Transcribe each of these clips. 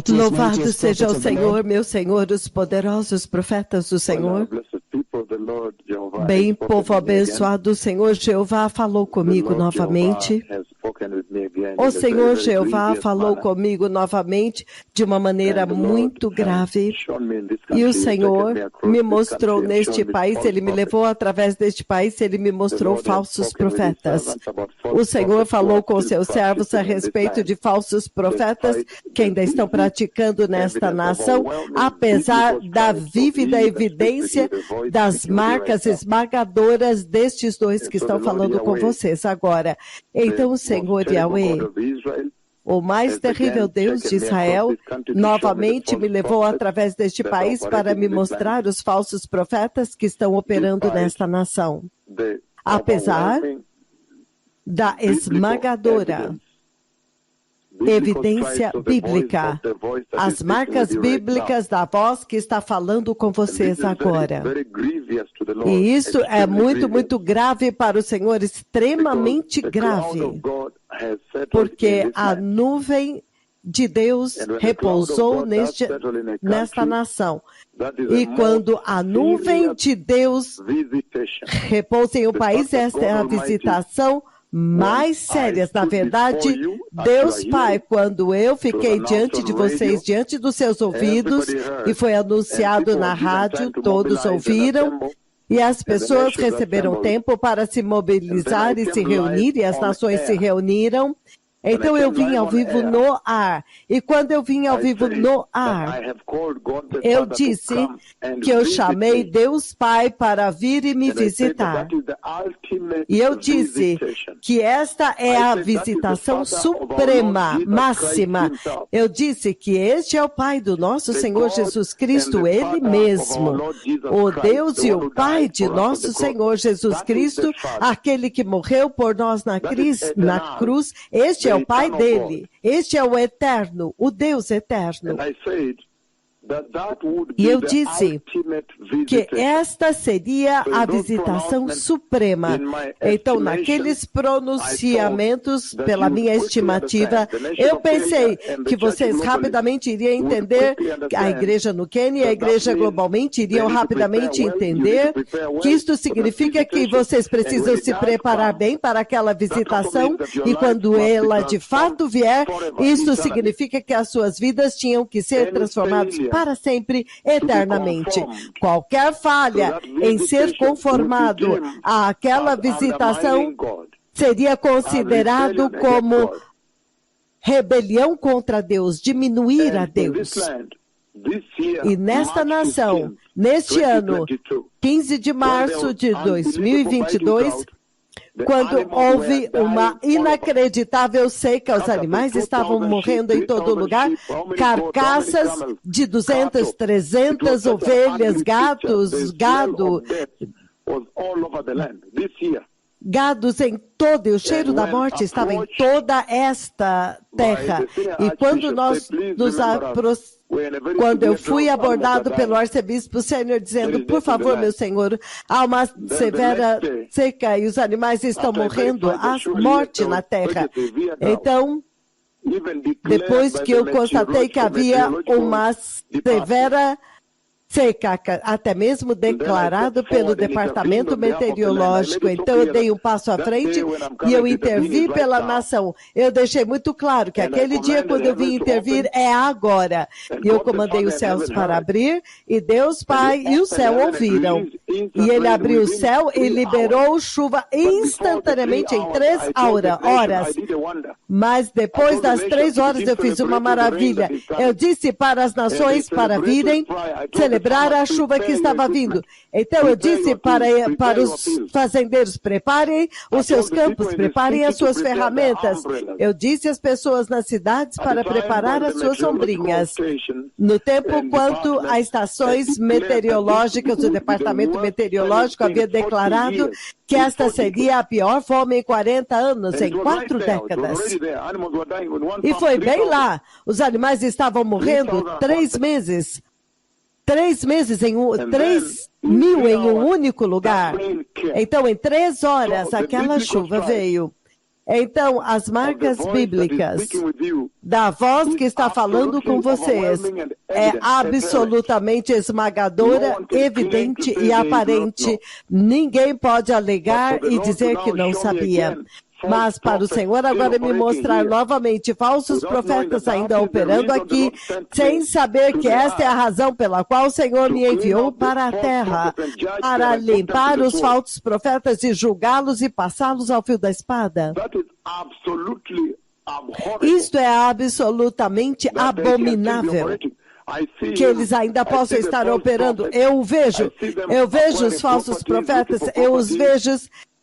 Louvado seja o Senhor, meu Senhor, os poderosos profetas do Senhor. Bem, povo abençoado, o Senhor Jeová falou comigo novamente. O Senhor Jeová falou comigo novamente de uma maneira muito grave. E o Senhor me mostrou neste país, Ele me levou através deste país, Ele me mostrou falsos profetas. O Senhor falou com seus servos a respeito de falsos profetas que ainda estão praticando nesta nação, apesar da vívida evidência das marcas esmagadoras destes dois que estão falando com vocês agora. Então, o Senhor Yahweh, o mais terrível Deus de Israel, novamente me levou através deste país para me mostrar os falsos profetas que estão operando nesta nação. Apesar da esmagadora evidência bíblica, as marcas bíblicas da voz que está falando com vocês agora. E isso é muito, muito grave para o Senhor, extremamente grave, porque a nuvem de Deus repousou nesta nação. E quando a nuvem de Deus repousa em um país, esta é a visitação mais sérias. Na verdade, Deus Pai, quando eu fiquei diante de vocês, diante dos seus ouvidos, e foi anunciado na rádio, todos ouviram, e as pessoas receberam tempo para se mobilizar e se reunir, e as nações se reuniram. Então eu vim ao vivo no ar. E quando eu vim ao vivo no ar, eu disse que eu chamei Deus Pai para vir e me visitar. E eu disse que esta é a visitação suprema, máxima. Eu disse que este é o Pai do nosso Senhor Jesus Cristo, Ele mesmo. O Deus e o Pai de nosso Senhor Jesus Cristo, aquele que morreu por nós na cruz, este é o Pai dele, este é o Eterno, o Deus Eterno. E eu disse que esta seria a visitação suprema. Então, naqueles pronunciamentos, pela minha estimativa, eu pensei que vocês rapidamente iriam entender, a igreja no Quênia e a igreja globalmente iriam rapidamente entender que isto significa que vocês precisam se preparar bem para aquela visitação, e quando ela de fato vier, isso significa que as suas vidas tinham que ser transformadas para sempre, eternamente. Qualquer falha em ser conformado àquela visitação seria considerado como rebelião contra Deus, diminuir a Deus. E nesta nação, neste ano, 15 de março de 2022, quando houve uma inacreditável seca, os animais estavam morrendo em todo lugar, carcaças de 200, 300 ovelhas, gatos, gados em todo, e o cheiro da morte estava em toda esta terra. E quando nós nos aproximamos, quando eu fui abordado pelo arcebispo sênior dizendo, por favor, meu senhor, há uma severa seca e os animais estão morrendo, há morte na terra. Então, depois que eu constatei que havia uma severa seca, até mesmo declarado pelo Departamento Meteorológico. Então eu dei um passo à frente e eu intervi pela nação. Eu deixei muito claro que aquele dia quando eu vim intervir é agora. E eu comandei os céus para abrir, e Deus Pai e o céu ouviram. E ele abriu o céu e liberou chuva instantaneamente em 3 horas. Mas depois das 3 horas eu fiz uma maravilha. Eu disse para as nações para virem celebrar a chuva que estava vindo. Então eu disse para os fazendeiros, preparem os seus campos, preparem as suas ferramentas. Eu disse às pessoas nas cidades para preparar as suas sombrinhas. No tempo quanto as estações meteorológicas, o Departamento Meteorológico havia declarado que esta seria a pior fome em 40 anos, em 4 décadas. E foi bem lá. Os animais estavam morrendo 3 meses. 3 mil em um único lugar. Então, em 3 horas, aquela chuva veio. Então, as marcas bíblicas da voz que está falando com vocês é absolutamente esmagadora, evidente e aparente. Ninguém pode alegar e dizer que não sabia. Mas para o Senhor agora me mostrar novamente falsos profetas ainda operando aqui, sem saber que esta é a razão pela qual o Senhor me enviou para a terra, para limpar os falsos profetas e julgá-los e passá-los ao fio da espada. Isto é absolutamente abominável. Que eles ainda possam estar operando. Eu vejo os falsos profetas, eu os vejo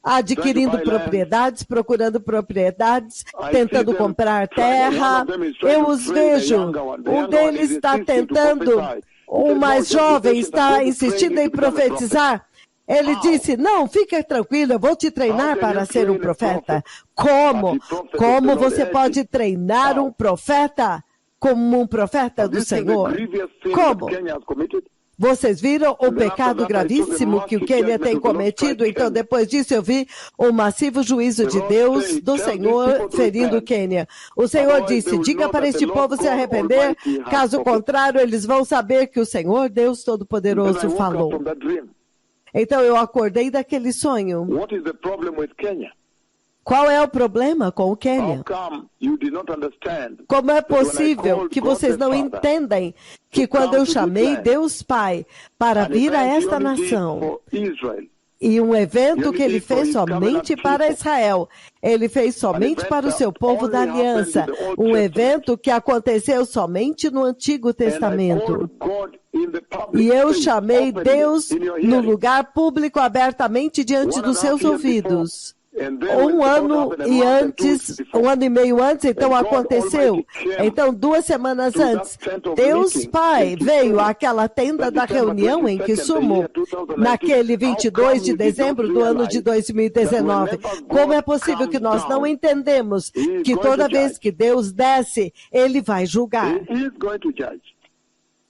adquirindo propriedades, procurando propriedades, tentando comprar terra. Eu os vejo. Um deles está tentando, o mais jovem está insistindo em profetizar. Ele disse, não, fica tranquilo, eu vou te treinar para ser um profeta. Como? Como você pode treinar um profeta como um profeta do Senhor? Como? Vocês viram o pecado gravíssimo que o Quênia tem cometido? Então, depois disso, eu vi o massivo juízo de Deus, do Senhor, ferindo o Quênia. O Senhor disse, diga para este povo se arrepender, caso contrário, eles vão saber que o Senhor, Deus Todo-Poderoso, falou. Então, eu acordei daquele sonho. Qual é o problema com o Quênia? Como é possível que vocês não entendem que quando eu chamei Deus Pai para vir a esta nação, e um evento que ele fez somente para Israel, ele fez somente para o seu povo da aliança, um evento que aconteceu somente no Antigo Testamento. E eu chamei Deus no lugar público abertamente diante dos seus ouvidos. Um ano e meio antes, então aconteceu. Então, 2 semanas antes, Deus Pai veio àquela tenda da reunião em Kisumu, naquele 22 de dezembro do ano de 2019. Como é possível que nós não entendemos que toda vez que Deus desce, Ele vai julgar?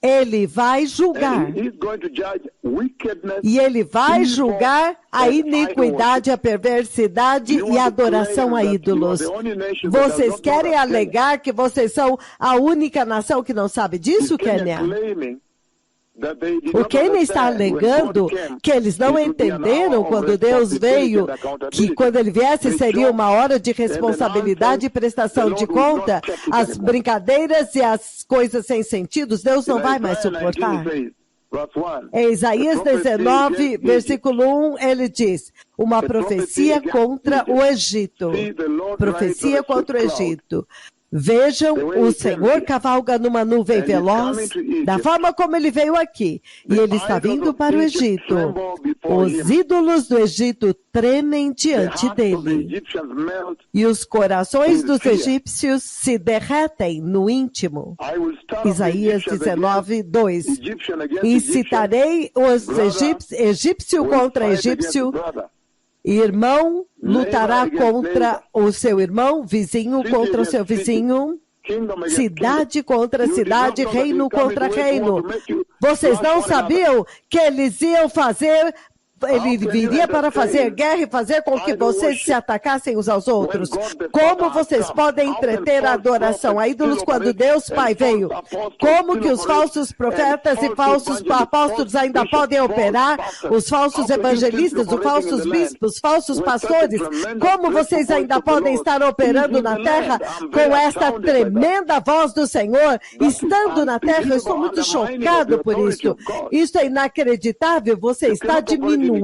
Ele vai julgar. E ele vai julgar a iniquidade, a perversidade e a adoração a ídolos. Vocês querem alegar que vocês são a única nação que não sabe disso, Quênia? O Quênia está alegando que eles não entenderam quando Deus veio, que quando ele viesse seria uma hora de responsabilidade e prestação de conta. As brincadeiras e as coisas sem sentido, Deus não vai mais suportar. Em Isaías 19, versículo 1, ele diz, uma profecia contra o Egito. Profecia contra o Egito. Vejam, o Senhor cavalga numa nuvem veloz, da forma como ele veio aqui, e ele está vindo para o Egito. Os ídolos do Egito tremem diante dele, e os corações dos egípcios se derretem no íntimo. Isaías 19, 2. Incitarei os egípcio contra egípcio, irmão lutará contra o seu irmão, vizinho contra o seu vizinho, cidade contra cidade, reino contra reino. Vocês não sabiam que eles iam fazer... Ele viria para fazer guerra e fazer com que vocês se atacassem uns aos outros. Como vocês podem entreter a adoração a ídolos quando Deus Pai veio? Como que os falsos profetas e falsos apóstolos ainda podem operar? Os falsos evangelistas, os falsos bispos, os falsos pastores? Como vocês ainda podem estar operando na terra com esta tremenda voz do Senhor? Estando na terra, eu estou muito chocado por isso. Isso é inacreditável. Você está diminuindo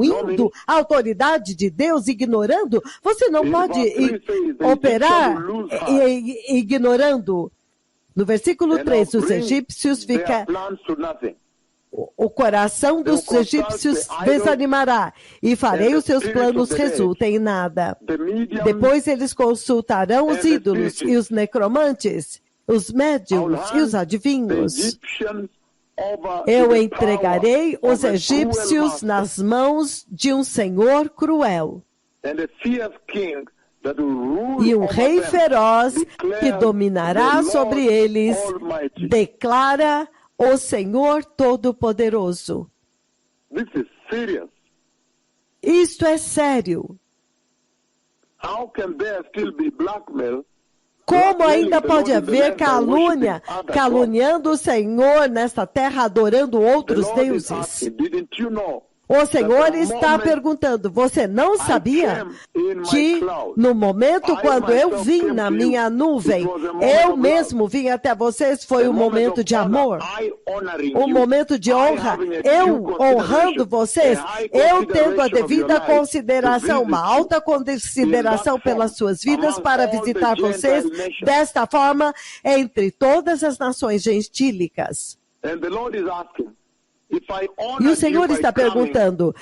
a autoridade de Deus, ignorando. Você não pode operar ignorando. No versículo 3, os egípcios ficam... O coração dos egípcios desanimará, e farei os seus planos resultem em nada. Depois eles consultarão os ídolos e os necromantes, os médiuns e os adivinhos. Eu entregarei os egípcios nas mãos de um senhor cruel. E um rei feroz que dominará sobre eles, declara o Senhor Todo-Poderoso. Isto é sério. Como ainda pode haver calúnia, caluniando o Senhor nesta terra, adorando outros deuses? O Senhor está perguntando, você não sabia que no momento quando eu vim na minha nuvem, eu mesmo vim até vocês, foi um momento de amor, um momento de honra, eu honrando vocês, eu tendo a devida consideração, uma alta consideração pelas suas vidas para visitar vocês, desta forma, entre todas as nações gentílicas. E o Senhor está perguntando,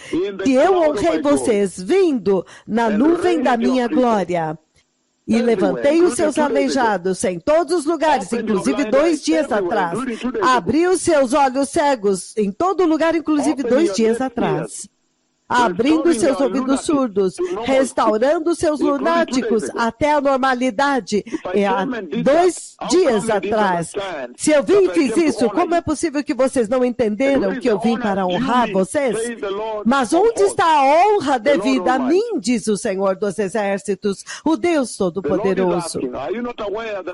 se eu honrei vocês vindo na nuvem da minha glória, e levantei os seus aleijados em todos os lugares, inclusive 2 dias atrás, abri os seus olhos cegos em todo lugar, inclusive 2 dias atrás, abrindo seus ouvidos surdos, restaurando seus lunáticos até a normalidade, há 2 dias atrás. Se eu vim e fiz isso, como é possível que vocês não entenderam que eu vim para honrar vocês? Mas onde está a honra devida a mim, diz o Senhor dos Exércitos, o Deus Todo-Poderoso.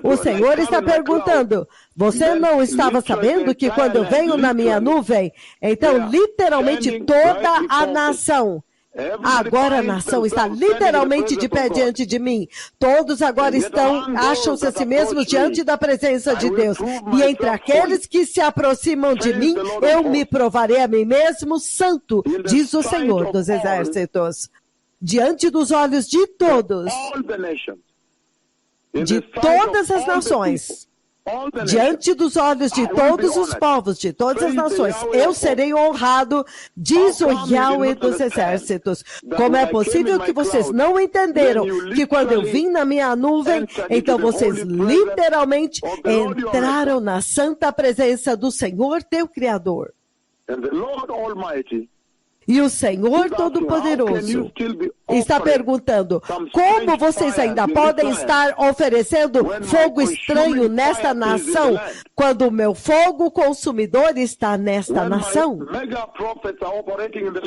O Senhor está perguntando, você não estava sabendo que quando eu venho na minha nuvem, então literalmente toda a nação, agora a nação está literalmente de pé diante de mim. Todos agora acham-se a si mesmos diante da presença de Deus. E entre aqueles que se aproximam de mim, eu me provarei a mim mesmo santo, diz o Senhor dos Exércitos. Diante dos olhos de todos, de todas as nações, diante dos olhos de todos os povos, de todas as nações, eu serei honrado, diz o Yahweh dos Exércitos. Como é possível que vocês não entenderam que quando eu vim na minha nuvem, então vocês literalmente entraram na santa presença do Senhor, teu Criador. E o Senhor Todo-Poderoso está perguntando, como vocês ainda podem estar oferecendo fogo estranho nesta nação, quando o meu fogo consumidor está nesta nação?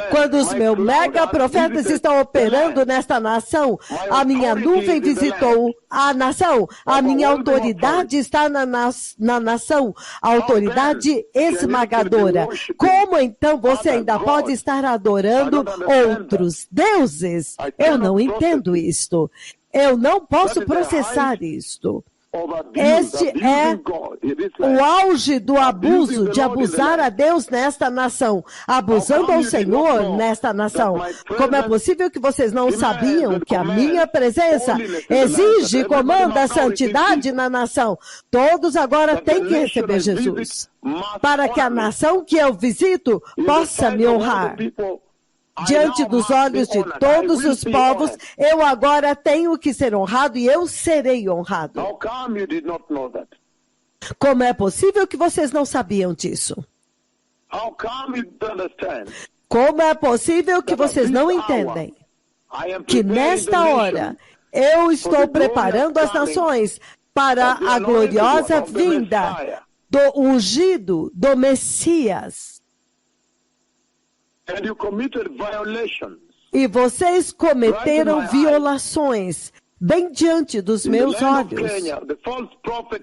Quando os meus mega profetas estão operando nesta nação, a minha nuvem visitou a nação, a minha autoridade está na nação, a autoridade esmagadora. Como então você ainda pode estar adorando outros deuses? Eu não entendo isto. Eu não posso processar isto. Este é o auge do abuso, de abusar a Deus nesta nação, abusando ao Senhor nesta nação. Como é possível que vocês não sabiam que a minha presença exige e comanda a santidade na nação? Todos agora têm que receber Jesus, para que a nação que eu visito possa me honrar. Diante dos olhos de todos os povos, eu agora tenho que ser honrado e eu serei honrado. Como é possível que vocês não sabiam disso? Como é possível que vocês não entendem que nesta hora eu estou preparando as nações para a gloriosa vinda do ungido, do Messias? E vocês cometeram violações bem diante dos meus olhos.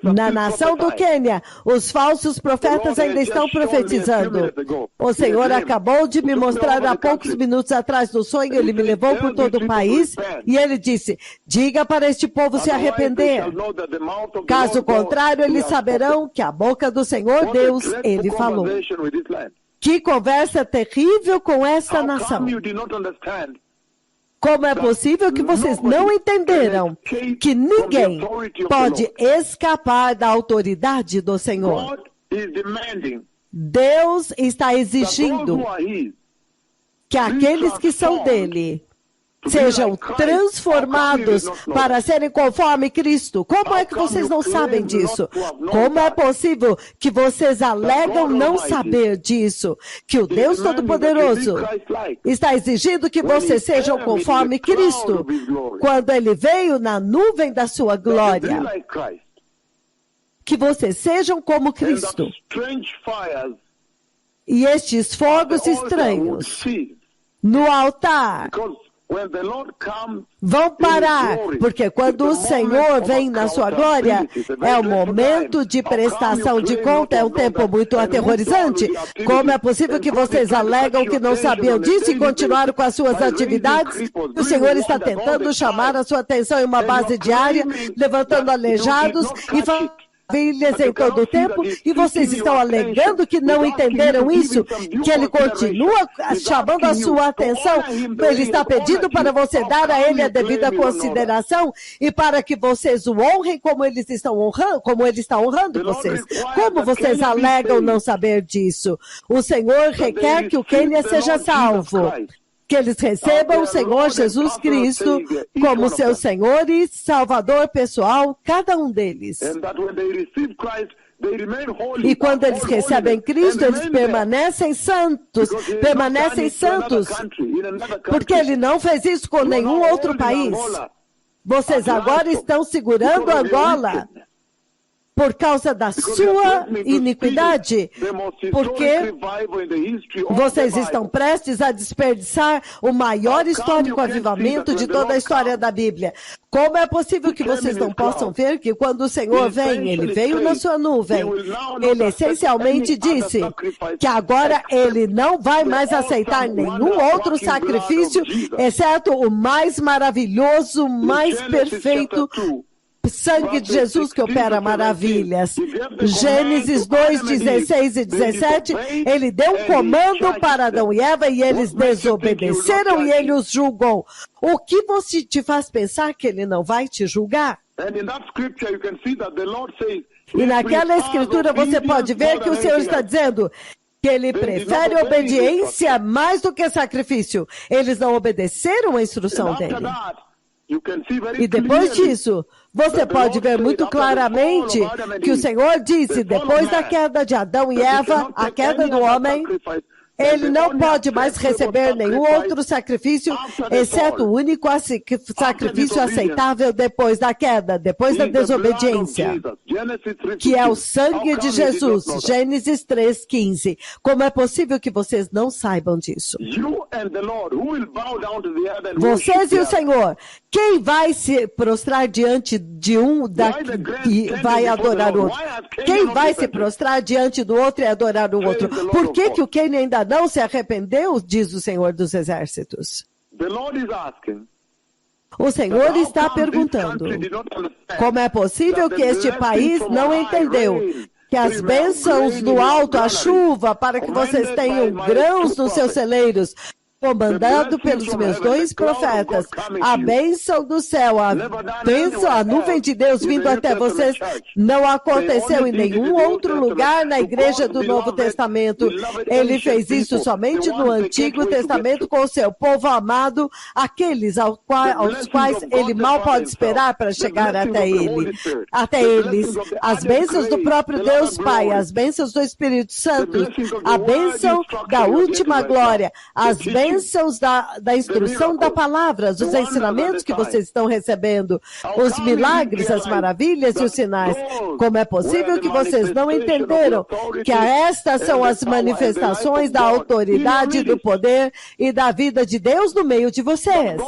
Na nação do Quênia, os falsos profetas ainda estão profetizando. O Senhor acabou de me mostrar há poucos minutos atrás no sonho, ele me levou por todo o país e ele disse, diga para este povo se arrepender. Caso contrário, eles saberão que a boca do Senhor Deus, ele falou. Que conversa terrível com esta nação. Como é possível que vocês não entenderam que ninguém pode escapar da autoridade do Senhor? Deus está exigindo que aqueles que são dele sejam transformados para serem conforme Cristo. Como é que vocês não sabem disso? Como é possível que vocês alegam não saber disso? Que o Deus Todo-Poderoso está exigindo que vocês sejam conforme Cristo, quando Ele veio na nuvem da sua glória. Que vocês sejam como Cristo. E estes fogos estranhos no altar, Vão parar, porque quando o Senhor vem na sua glória, é o momento de prestação de conta, é um tempo muito aterrorizante. Como é possível que vocês alegam que não sabiam disso e continuaram com as suas atividades? O Senhor está tentando chamar a sua atenção em uma base diária, levantando aleijados e maravilhas em todo o tempo, e vocês estão alegando que não entenderam isso, que ele continua chamando a sua atenção, ele está pedindo para você dar a ele a devida consideração e para que vocês o honrem como ele está honrando vocês. Como vocês alegam não saber disso? O Senhor requer que o Quênia seja salvo, que eles recebam o Senhor Jesus Cristo como seu Senhor e Salvador pessoal, cada um deles. E quando eles recebem Cristo, eles permanecem santos, porque ele não fez isso com nenhum outro país. Vocês agora estão segurando Angola por causa da sua iniquidade, porque vocês estão prestes a desperdiçar o maior histórico avivamento de toda a história da Bíblia. Como é possível que vocês não possam ver que quando o Senhor vem, ele veio na sua nuvem, ele essencialmente disse que agora ele não vai mais aceitar nenhum outro sacrifício, exceto o mais maravilhoso, mais perfeito sangue de Jesus que opera maravilhas. Gênesis 2, 16 e 17, ele deu um comando para Adão e Eva e eles desobedeceram e ele os julgou. O que você te faz pensar que ele não vai te julgar? E naquela escritura você pode ver que o Senhor está dizendo que ele prefere obediência mais do que sacrifício. Eles não obedeceram a instrução dele. E depois disso, você pode ver muito claramente que o Senhor disse, depois da queda de Adão e Eva, a queda do homem, ele não pode mais receber nenhum outro sacrifício, exceto o único sacrifício aceitável depois da queda, depois da desobediência, que é o sangue de Jesus, Gênesis 3:15. Como é possível que vocês não saibam disso? Vocês e o Senhor, quem vai se prostrar diante de um e vai adorar o outro? Quem vai se prostrar diante do outro e adorar o outro? Por que que o Quênia ainda não se arrependeu, diz o Senhor dos Exércitos? O Senhor está perguntando, como é possível que este país não entendeu que as bênçãos do alto, a chuva, para que vocês tenham grãos nos seus celeiros, comandado pelos meus dois profetas, a bênção do céu, a nuvem de Deus vindo até vocês, não aconteceu em nenhum outro lugar na igreja do Novo Testamento. Ele fez isso somente no Antigo Testamento com o seu povo amado, aqueles aos quais ele mal pode esperar para chegar até eles. As bênçãos do próprio Deus Pai, as bênçãos do Espírito Santo, a bênção da última glória, as bênçãos da instrução da palavra, os ensinamentos que vocês estão recebendo, os milagres, as maravilhas e os sinais. Como é possível que vocês não entenderam que estas são as manifestações da autoridade, do poder e da vida de Deus no meio de vocês?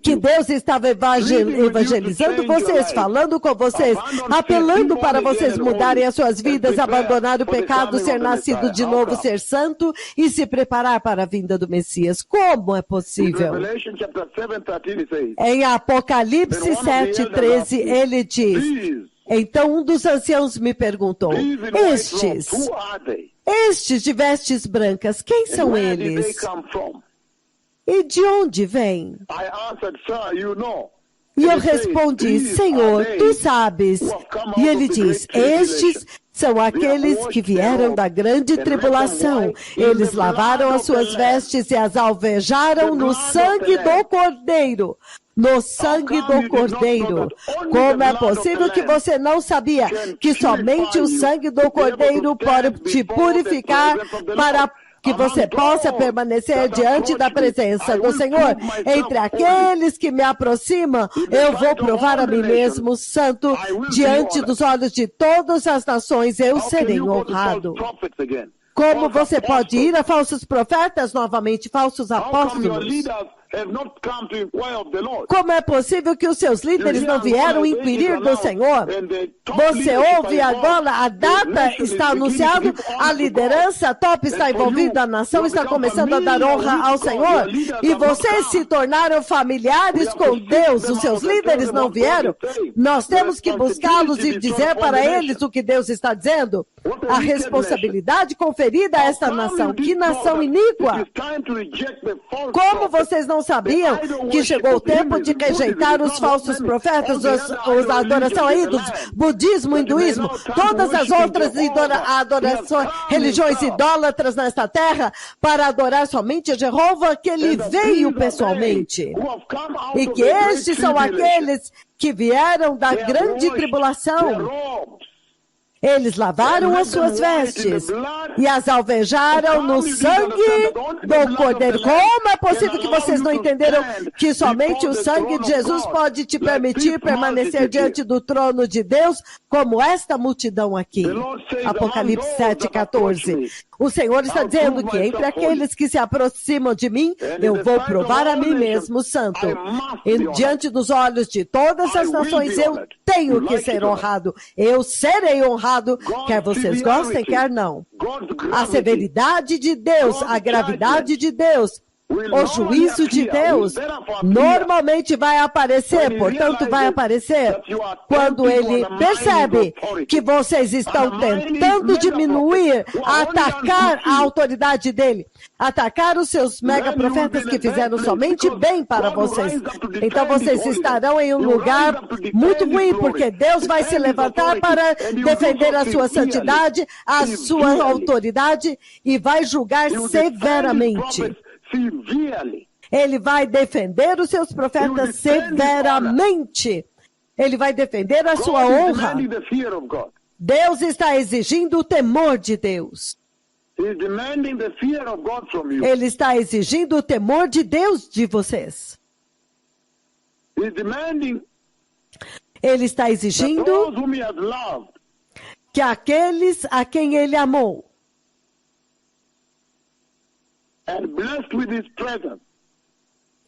Que Deus estava evangelizando vocês, falando com vocês, apelando para vocês mudarem as suas vidas, abandonar o pecado, ser nascido de novo, ser santo e se preparar para a vinda do Messias. Como é possível? Em Apocalipse 7:13, ele diz, então um dos anciãos me perguntou, estes de vestes brancas, quem são eles? E de onde vêm? E eu respondi, Senhor, tu sabes. E ele diz, estes são aqueles que vieram da grande tribulação. Eles lavaram as suas vestes e as alvejaram no sangue do Cordeiro. No sangue do Cordeiro. Como é possível que você não sabia que somente o sangue do Cordeiro pode te purificar para que você possa permanecer diante da presença do Senhor? Entre aqueles que me aproximam, eu vou provar a mim mesmo santo diante dos olhos de todas as nações, eu serei honrado. Como você pode ir a falsos profetas novamente, falsos apóstolos? Como é possível que os seus líderes não vieram inquirir do Senhor? Você ouve agora, a data está anunciada, a liderança top está envolvida, a nação está começando a dar honra ao Senhor, e vocês se tornaram familiares com Deus, os seus líderes não vieram? Nós temos que buscá-los e dizer para eles o que Deus está dizendo. A responsabilidade conferida a esta nação, que nação iníqua! Como vocês não sabiam que chegou o tempo de rejeitar os falsos profetas, a adoração a ídolos, budismo, hinduísmo, todas as outras adorações, religiões idólatras nesta terra, para adorar somente a Jeová, que ele veio pessoalmente. E que estes são aqueles que vieram da grande tribulação. Eles lavaram as suas vestes e as alvejaram no sangue do Cordeiro. Como é possível que vocês não entenderam que somente o sangue de Jesus pode te permitir permanecer diante do trono de Deus, como esta multidão aqui? Apocalipse 7:14. O Senhor está dizendo que entre aqueles que se aproximam de mim, eu vou provar a mim mesmo santo. E diante dos olhos de todas as nações, eu tenho que ser honrado. Eu serei honrado, quer vocês gostem, quer não. A severidade de Deus, a gravidade de Deus, o juízo de Deus normalmente vai aparecer, portanto vai aparecer quando ele percebe que vocês estão tentando diminuir, atacar a autoridade dele, atacar os seus mega profetas que fizeram somente bem para vocês. Então vocês estarão em um lugar muito ruim, porque Deus vai se levantar para defender a sua santidade, a sua autoridade e vai julgar severamente. Ele vai defender os seus profetas severamente. Ele vai defender a sua honra. Deus está exigindo o temor de Deus. Ele está exigindo o temor de Deus de vocês. Ele está exigindo que aqueles a quem ele amou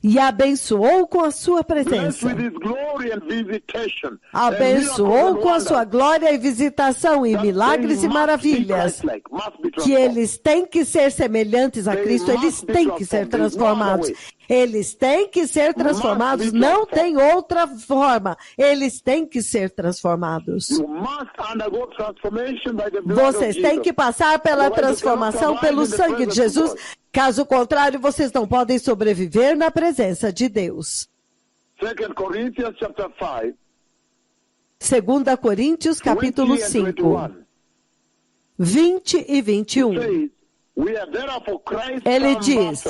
e abençoou com a sua presença, abençoou com a sua glória e visitação e milagres e maravilhas, que eles têm que ser semelhantes a Cristo, eles têm que ser transformados. Eles têm que ser transformados, não tem outra forma. Eles têm que ser transformados. Vocês têm que passar pela transformação pelo sangue de Jesus. Caso contrário, vocês não podem sobreviver na presença de Deus. 2 Coríntios, capítulo 5, 20 e 21. Ele diz: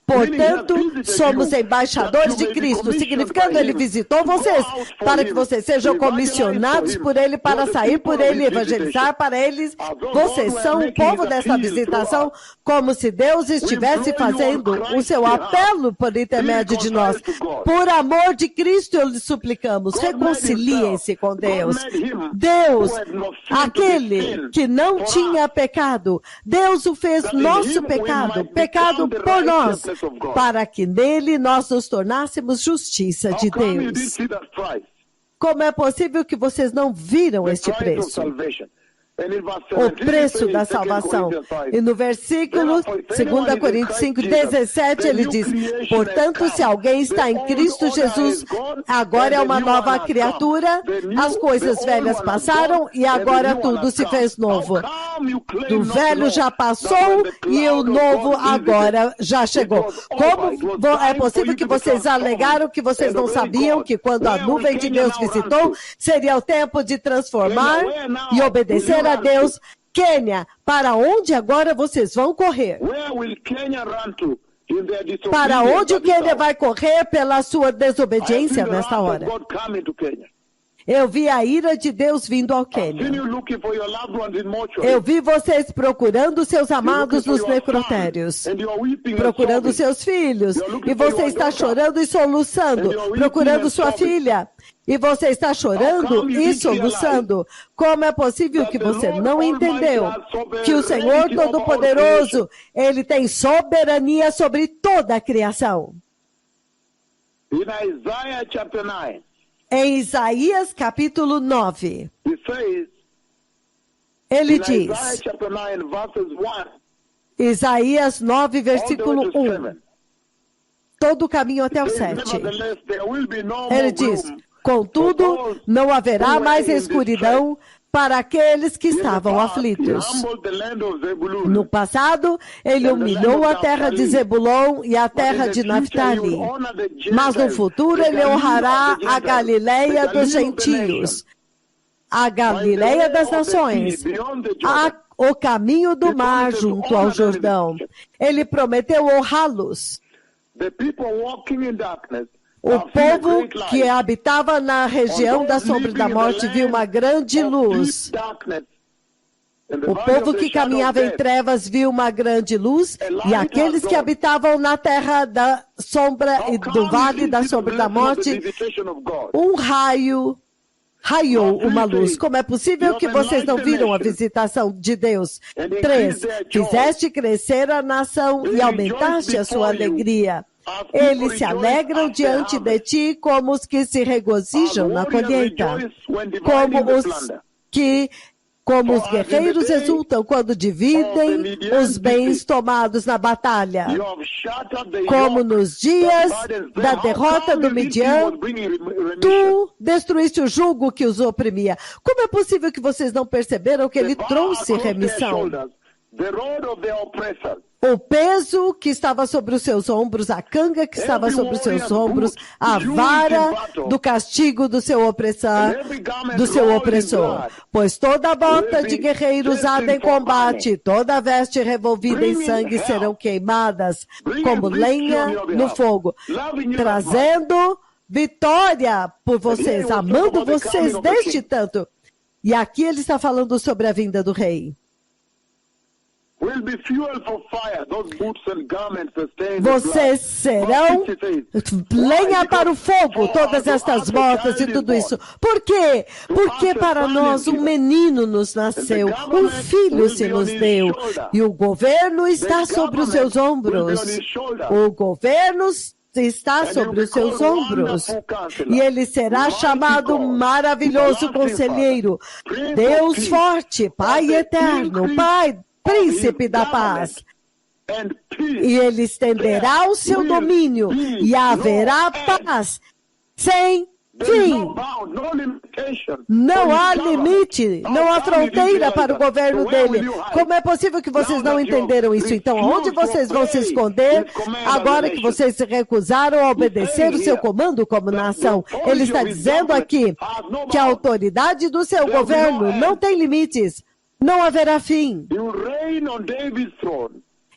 portanto, somos embaixadores de Cristo, significando ele visitou vocês, para que vocês sejam comissionados por ele, para sair por ele e evangelizar para eles. Vocês são o povo desta visitação, como se Deus estivesse fazendo o seu apelo por intermédio de nós. Por amor de Cristo, eu lhes suplicamos, reconciliem-se com Deus. Deus, aquele que não tinha pecado, Deus o fez nosso pecado, pecado por nós, para que nele nós nos tornássemos justiça de Deus. Como é possível que vocês não viram este preço? O preço da salvação. E no versículo 2 Coríntios 5:17 ele diz: portanto, se alguém está em Cristo Jesus, agora é uma nova criatura, as coisas velhas passaram e agora tudo se fez novo. O velho já passou e o novo agora já chegou. Como é possível que vocês alegaram que vocês não sabiam que quando a nuvem de Deus visitou, seria o tempo de transformar e obedecer a Deus? Quênia, para onde agora vocês vão correr? Para onde o Quênia vai correr pela sua desobediência nesta hora? Eu vi a ira de Deus vindo ao Quênia. Eu vi vocês procurando seus amados nos necrotérios, procurando seus filhos, e você está chorando e soluçando, procurando sua filha. E você está chorando e soluçando. Como é possível que você não entendeu que o Senhor Todo-Poderoso, Ele tem soberania sobre toda a criação? Em Isaías capítulo 9, ele diz, Isaías 9, versículo 1, todo o caminho até o 7. Ele diz, contudo, não haverá mais escuridão para aqueles que estavam aflitos. No passado, ele humilhou a terra de Zebulon e a terra de Naftali. Mas no futuro, ele honrará a Galileia dos gentios, a Galileia das nações, o caminho do mar junto ao Jordão. Ele prometeu honrá-los. O povo que habitava na região da sombra da morte viu uma grande luz. O povo que caminhava em trevas viu uma grande luz, e aqueles que habitavam na terra da sombra e do vale da sombra da morte, um raio raiou uma luz. Como é possível que vocês não viram a visitação de Deus? 3. Fizeste crescer a nação e aumentaste a sua alegria. Eles se alegram diante de ti como os que se regozijam na colheita, como os guerreiros exultam quando dividem os bens tomados na batalha. Como nos dias da derrota do Midian, tu destruíste o jugo que os oprimia. Como é possível que vocês não perceberam que ele trouxe remissão? O peso que estava sobre os seus ombros, a canga que estava sobre os seus ombros, a vara do castigo do seu opressor. Pois toda a bota de guerreiro usada em combate, toda a veste revolvida em sangue serão queimadas como lenha no fogo, trazendo vitória por vocês, amando vocês deste tanto. E aqui ele está falando sobre a vinda do rei. Vocês serão lenha para o fogo, todas estas botas e tudo isso. Por quê? Porque para nós um menino nos nasceu, um filho se nos deu, e o governo está sobre os seus ombros. O governo está sobre os seus ombros, e ele será chamado Maravilhoso Conselheiro, Deus Forte, Pai Eterno, Pai, Príncipe da Paz. E ele estenderá o seu domínio e haverá paz sem fim. Não há limite, não há fronteira para o governo dele. Como é possível que vocês não entenderam isso? Então, onde vocês vão se esconder agora que vocês se recusaram a obedecer o seu comando como nação? Ele está dizendo aqui que a autoridade do seu governo não tem limites. Não haverá fim.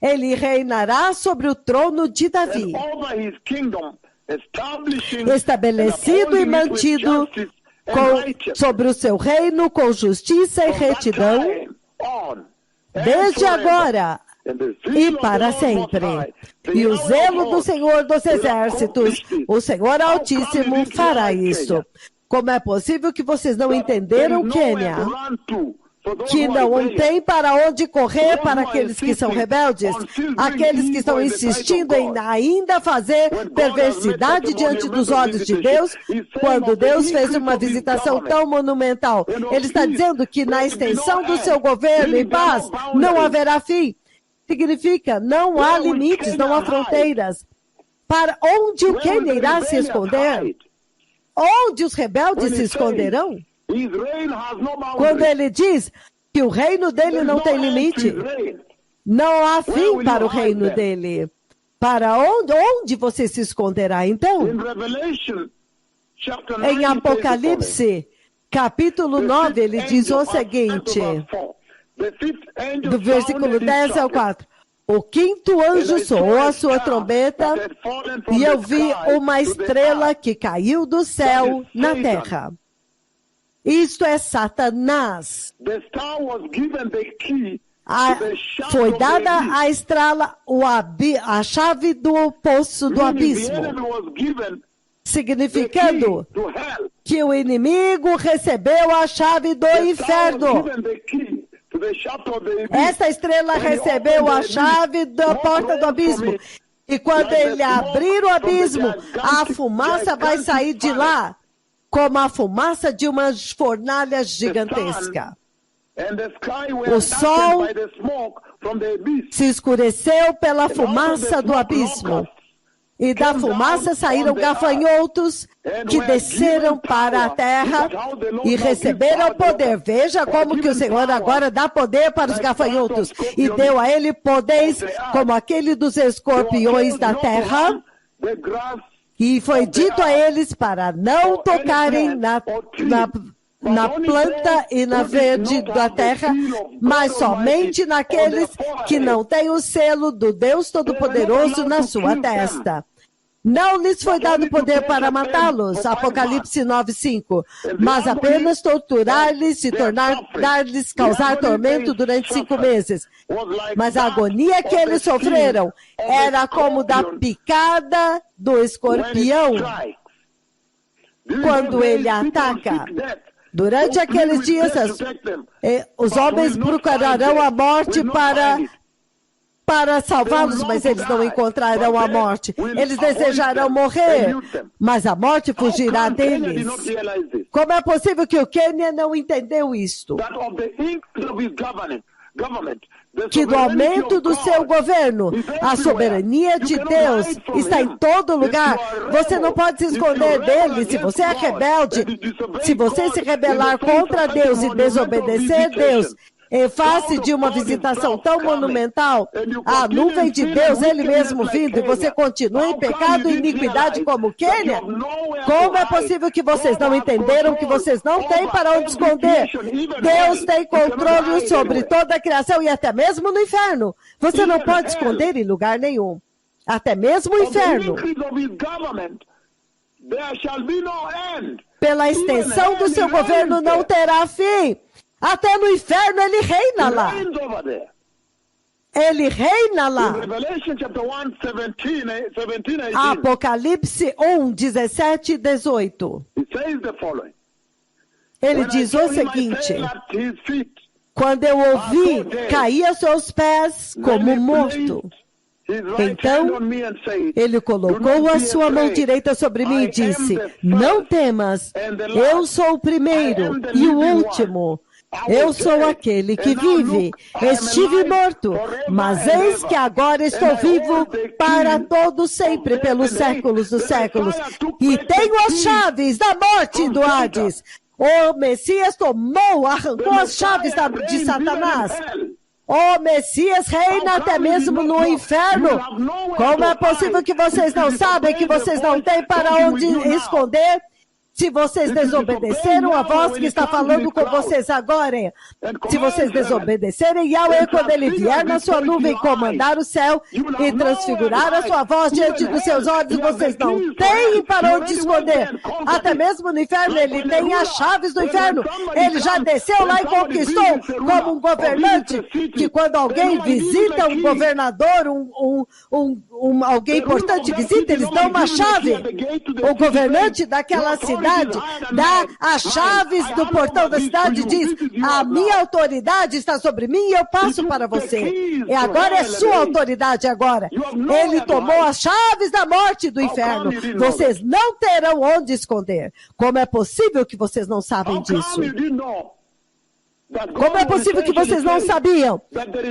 Ele reinará sobre o trono de Davi, estabelecido e mantido sobre o seu reino com justiça e retidão, desde agora e para sempre. E o zelo do Senhor dos Exércitos, o Senhor Altíssimo, fará isso. Como é possível que vocês não entenderam, Quênia? Que não tem para onde correr para aqueles que são rebeldes, aqueles que estão insistindo em ainda fazer perversidade diante dos olhos de Deus, quando Deus fez uma visitação tão monumental. Ele está dizendo que na extensão do seu governo e paz não haverá fim. Significa, não há limites, não há fronteiras. Para onde o Quênia irá se esconder? Onde os rebeldes se esconderão? Quando ele diz que o reino dele não tem limite, não há fim para o reino dele. Para onde você se esconderá, então? Em Apocalipse, capítulo 9, ele diz o seguinte, do versículo 10 ao 4. O quinto anjo soou a sua trombeta e eu vi uma estrela que caiu do céu na terra. Isto é Satanás. Foi dada a estrela a chave do poço do abismo. significando que o inimigo recebeu a chave do inferno. Esta estrela recebeu a chave da porta do abismo. E quando ele abrir o abismo, a fumaça vai sair de lá, como a fumaça de uma fornalha gigantesca. O sol se escureceu pela fumaça do abismo. E da fumaça saíram gafanhotos que desceram para a terra e receberam poder. Veja como que o Senhor agora dá poder para os gafanhotos. E deu a ele poderes como aquele dos escorpiões da terra. E foi dito a eles para não tocarem na planta e na verde da terra, mas somente naqueles que não têm o selo do Deus Todo-Poderoso na sua testa. Não lhes foi dado poder para matá-los, Apocalipse 9:5, mas apenas torturar-lhes e dar-lhes causar tormento durante 5 meses. Mas a agonia que eles sofreram era como da picada do escorpião quando ele ataca. Durante aqueles dias, os homens procurarão a morte para salvá-los, mas eles não encontrarão a morte. Eles desejarão morrer, mas a morte fugirá deles. Como é possível que o Quênia não entendeu isto? Que do aumento do seu governo, a soberania de Deus está em todo lugar. Você não pode se esconder dele. Se você é rebelde, se você se rebelar contra Deus e desobedecer Deus, em face de uma visitação tão monumental, a nuvem de Deus, ele mesmo vindo, e você continua em pecado e iniquidade como Quênia? Como é possível que vocês não entenderam que vocês não têm para onde esconder? Deus tem controle sobre toda a criação e até mesmo no inferno. Você não pode esconder em lugar nenhum. Até mesmo o inferno. Pela extensão do seu governo não terá fim. Até no inferno ele reina lá. Ele reina lá. Apocalipse 1, 17 e 18. Ele diz o seguinte: quando eu ouvi, caí a seus pés como morto. Então, ele colocou a sua mão direita sobre mim e disse: não temas, eu sou o primeiro e o último. Eu sou aquele que vive. Estive morto, mas eis que agora estou vivo para todo sempre, pelos séculos dos séculos. E tenho as chaves da morte e do Hades. O Messias arrancou as chaves de Satanás. O Messias reina até mesmo no inferno. Como é possível que vocês não sabem, que vocês não têm para onde esconder? Se vocês desobedeceram a voz que está falando com vocês agora, se vocês desobedecerem Yahweh, quando ele vier na sua nuvem comandar o céu e transfigurar a sua voz diante dos seus olhos, vocês não têm para onde esconder. Até mesmo no inferno, ele tem as chaves do inferno. Ele já desceu lá e conquistou como um governante, que quando alguém visita um governador, alguém importante visita, eles dão uma chave. O governante daquela cidade dá as chaves do portão da cidade e diz: a minha autoridade está sobre mim e eu passo para você. E agora é sua autoridade agora. Ele tomou as chaves da morte e do inferno. Vocês não terão onde esconder. Como é possível que vocês não sabem disso? Como é possível que vocês não sabiam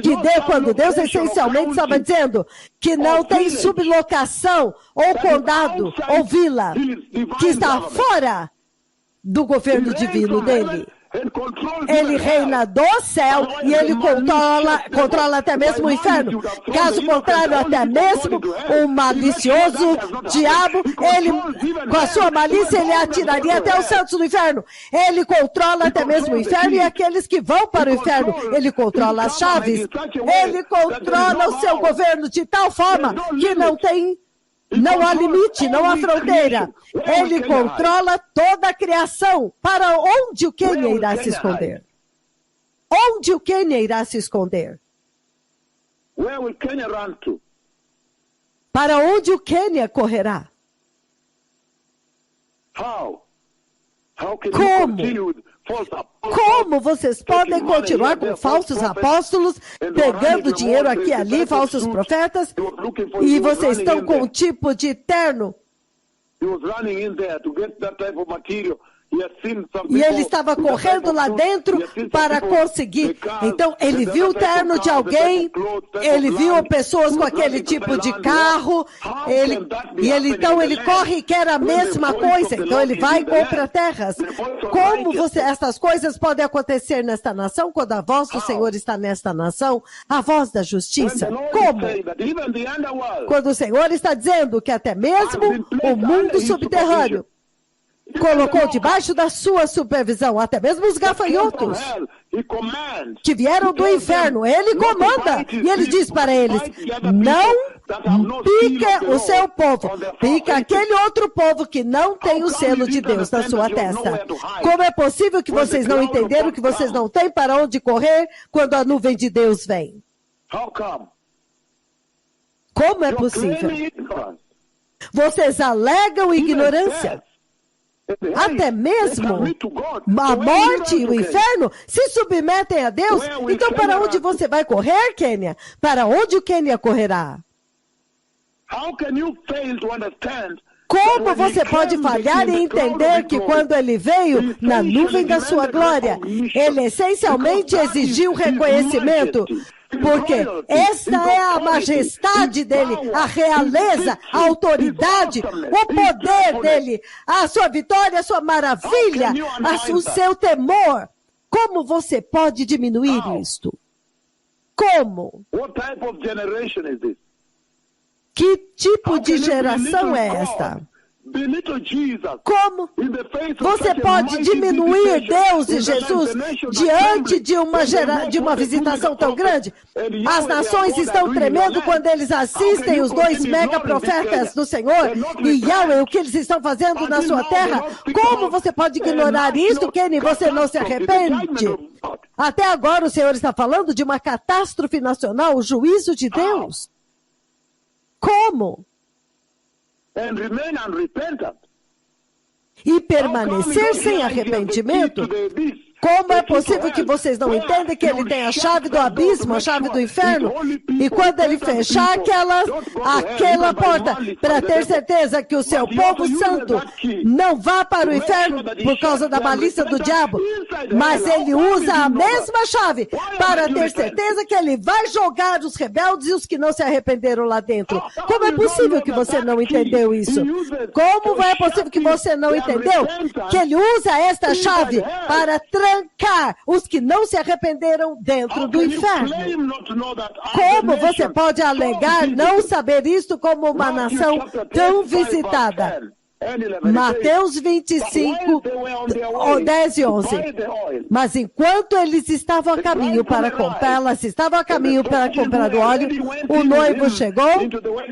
que quando Deus essencialmente estava dizendo que não tem sublocação ou condado ou vila que está fora do governo divino dele? Ele reina do céu e ele controla até mesmo o inferno. Caso contrário, até mesmo o malicioso diabo, ele, com a sua malícia, ele atiraria até os santos do inferno. Ele controla até mesmo o inferno e aqueles que vão para o inferno. Ele controla as chaves. Ele controla o seu governo de tal forma que não há limite, não há fronteira. Ele controla toda a criação. Para onde o Quênia irá se esconder? Onde o Quênia irá se esconder? Para onde o Quênia correrá? Como vocês podem continuar com falsos apóstolos, pegando dinheiro aqui e ali, falsos profetas, e vocês estão com um tipo de terno? E ele estava correndo lá dentro para conseguir. Então, ele viu o terno de alguém, ele viu pessoas com aquele tipo de carro, então ele corre e quer a mesma coisa. Então, ele vai e compra terras. Como essas coisas podem acontecer nesta nação, quando a voz do Senhor está nesta nação, a voz da justiça? Como? Quando o Senhor está dizendo que até mesmo o mundo subterrâneo colocou debaixo da sua supervisão, até mesmo os gafanhotos que vieram do inferno, ele comanda, e ele diz para eles, não pica o seu povo, pica aquele outro povo que não tem o selo de Deus na sua testa. Como é possível que vocês não entenderam que vocês não têm para onde correr quando a nuvem de Deus vem? Como é possível? Vocês alegam ignorância. Até mesmo a morte e o inferno se submetem a Deus. Então, para onde você vai correr, Quênia? Para onde o Quênia correrá? Como você pode falhar e entender que quando ele veio na nuvem da sua glória, ele essencialmente exigiu reconhecimento? Porque esta é a majestade dele, a realeza, a autoridade, o poder dele, a sua vitória, a sua maravilha, o seu temor. Como você pode diminuir isto? Como? Que tipo de geração é esta? Como você pode diminuir Deus e Jesus diante de uma visitação tão grande? As nações estão tremendo quando eles assistem os 2 megaprofetas do Senhor e Yahweh, o que eles estão fazendo na sua terra. Como você pode ignorar isso, Kenny? Você não se arrepende? Até agora o Senhor está falando de uma catástrofe nacional, o juízo de Deus. Como? E permanecer sem arrependimento? Como é possível que vocês não entendem que ele tem a chave do abismo, a chave do inferno? E quando ele fechar aquela porta, para ter certeza que o seu povo santo não vá para o inferno por causa da malícia do diabo, mas ele usa a mesma chave para ter certeza que ele vai jogar os rebeldes e os que não se arrependeram lá dentro. Como é possível que você não entendeu isso? Como é possível que você não entendeu que ele usa esta chave para trancar os que não se arrependeram dentro do inferno? Como você pode alegar não saber isto como uma nação tão visitada? Mateus 25, 10 e 11. Mas enquanto eles estavam a caminho para comprá-las, estavam a caminho para comprar o óleo, o noivo chegou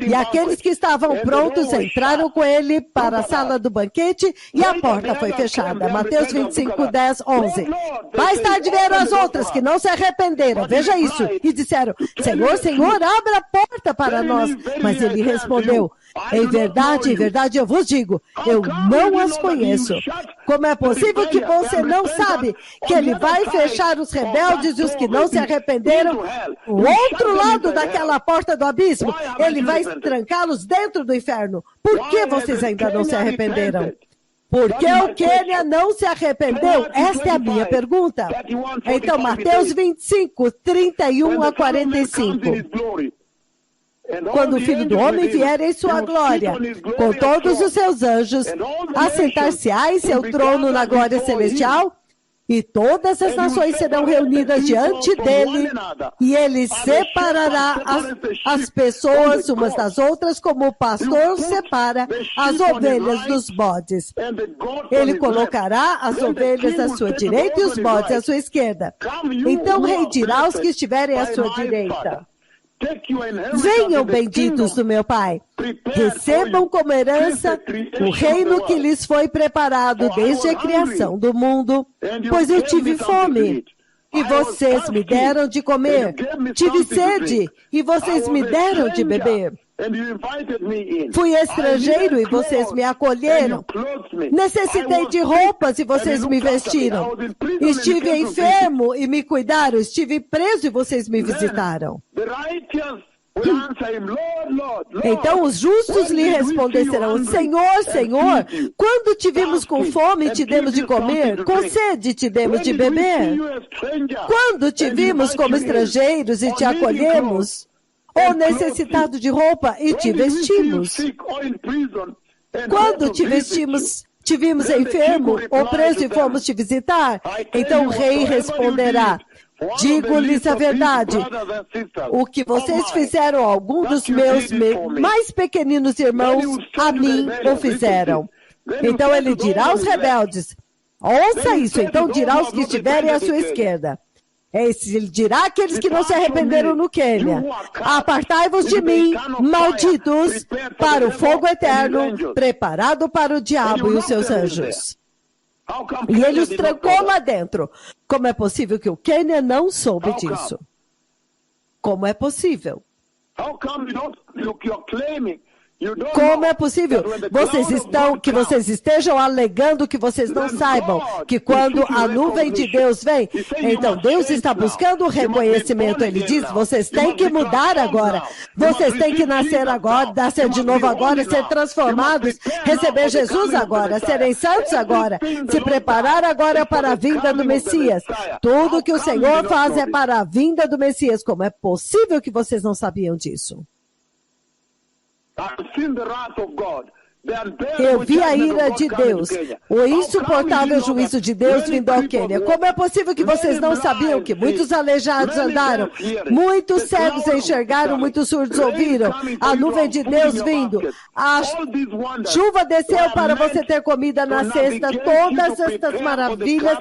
e aqueles que estavam prontos entraram com ele para a sala do banquete e a porta foi fechada. Mateus 25, 10, 11. Mais tarde vieram as outras que não se arrependeram, veja isso, e disseram, Senhor, Senhor, abra a porta para nós. Mas ele respondeu, em verdade eu vos digo, eu não as conheço. Como é possível que você não sabe que ele vai fechar os rebeldes e os que não se arrependeram? O outro lado daquela porta do abismo, ele vai trancá-los dentro do inferno. Por que vocês ainda não se arrependeram? Por que o Quênia não se arrependeu? Esta é a minha pergunta. Então, Mateus 25, 31 a 45. Quando o Filho do Homem vier em sua glória, com todos os seus anjos, assentar-se-á em seu trono na glória celestial, e todas as nações serão reunidas diante dele, e ele separará as pessoas umas das outras, como o pastor separa as ovelhas dos bodes. Ele colocará as ovelhas à sua direita e os bodes à sua esquerda. Então o rei dirá aos que estiverem à sua direita, venham benditos do meu Pai, recebam como herança o reino que lhes foi preparado desde a criação do mundo, pois eu tive fome e vocês me deram de comer, tive sede e vocês me deram de beber, Fui estrangeiro e vocês me acolheram. Necessitei de roupas e vocês me vestiram. Estive enfermo e me cuidaram. Estive preso e vocês me visitaram. Então os justos lhe responderão: Senhor, Senhor, quando te vimos com fome e te demos de comer, com sede te demos de beber? Quando te vimos como estrangeiros e te acolhemos, ou necessitado de roupa e te vestimos? Quando te vimos enfermo ou preso e fomos te visitar? Então o rei responderá: digo-lhes a verdade, o que vocês fizeram a algum dos meus mais pequeninos irmãos, a mim o fizeram. Então ele dirá aos rebeldes, ouça isso, então dirá aos que estiverem à sua esquerda. Ele dirá àqueles que não se arrependeram no Quênia: apartai-vos de mim, malditos, para o fogo eterno, preparado para o diabo e os seus anjos. E ele os trancou lá dentro. Como é possível que o Quênia não soube disso? Como é possível? Como é possível que vocês estejam alegando que vocês não saibam que quando a nuvem de Deus vem, então Deus está buscando o reconhecimento. Ele diz: vocês têm que mudar agora, vocês têm que nascer agora, nascer de novo agora, ser transformados, receber Jesus agora, serem santos agora, se preparar agora para a vinda do Messias. Tudo que o Senhor faz é para a vinda do Messias. Como é possível que vocês não sabiam disso? Eu vi a ira de Deus, o insuportável juízo de Deus vindo ao Quênia. Como é possível que vocês não sabiam que muitos aleijados andaram, muitos cegos enxergaram, muitos surdos ouviram, a nuvem de Deus vindo, a chuva desceu para você ter comida na cesta, todas estas maravilhas.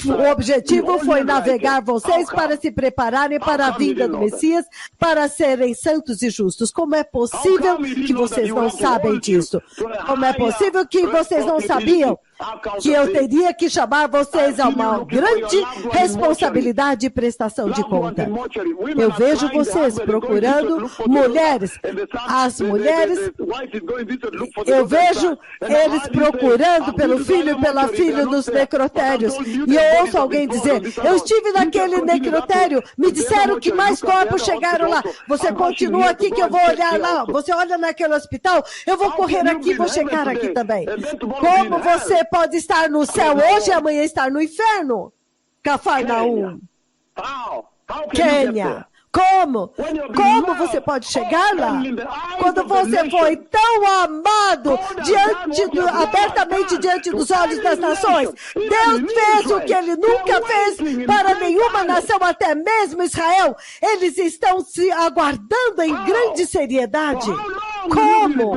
O objetivo foi navegar vocês para se prepararem para a vinda do Messias, para serem santos e justos. Como é possível que vocês não sabem disso? Como é possível que vocês não sabiam que eu teria que chamar vocês a uma grande responsabilidade e prestação de conta? Eu vejo vocês procurando mulheres. As mulheres, eu vejo eles procurando pelo filho e pela filha nos necrotérios. E eu ouço alguém dizer: eu estive naquele necrotério, me disseram que mais corpos chegaram lá. Você continua aqui que eu vou olhar lá. Você olha naquele hospital, eu vou correr aqui, vou chegar aqui também. Como você pode estar no céu hoje e amanhã estar no inferno? Cafarnaum. Quênia. Como? Como você pode chegar lá? Quando você foi tão amado abertamente diante dos olhos das nações. Deus fez o que ele nunca fez para nenhuma nação, até mesmo Israel. Eles estão se aguardando em grande seriedade. Como?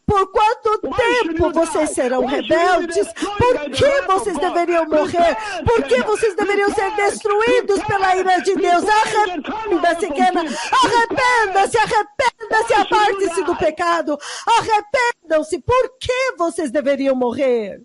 Por quanto tempo vocês serão rebeldes? Por que vocês deveriam morrer? Por que vocês deveriam ser destruídos pela ira de Deus? Arrependa-se, Quênia. Arrependa-se, arrependa-se, aparte-se do pecado. Arrependam-se. Por que vocês deveriam morrer?